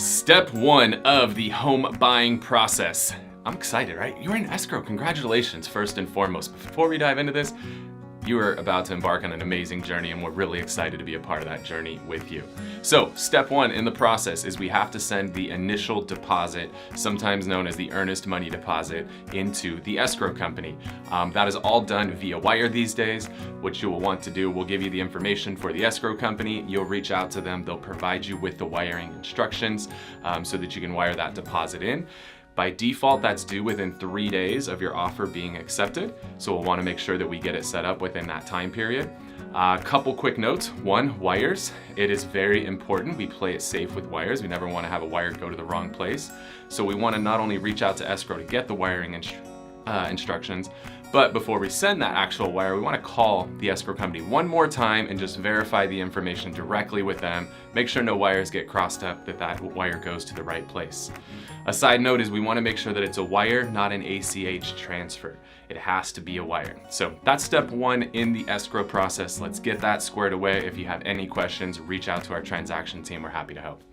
Step one of the home buying process. I'm excited, right? You're in escrow. Congratulations, first and foremost. Before we dive into this, you are about to embark on an amazing journey, and we're really excited to be a part of that journey with you. So, step one in the process is we have to send the initial deposit, sometimes known as the Earnest Money Deposit, into the escrow company. That is all done via wire these days. What you will want to do, we'll give you the information for the escrow company. You'll reach out to them. They'll provide you with the wiring instructions so that you can wire that deposit in. By default, that's due within 3 days of your offer being accepted. So we'll want to make sure that we get it set up within that time period. A couple quick notes. One, wires. It is very important we play it safe with wires. We never want to have a wire go to the wrong place. So we want to not only reach out to escrow to get the wiring instructions, but before we send that actual wire, we want to call the escrow company one more time and just verify the information directly with them. Make sure no wires get crossed up, that wire goes to the right place. A side note is we want to make sure that it's a wire, not an ACH transfer. It has to be a wire. So that's step one in the escrow process. Let's get that squared away. If you have any questions, reach out to our transaction team. We're happy to help.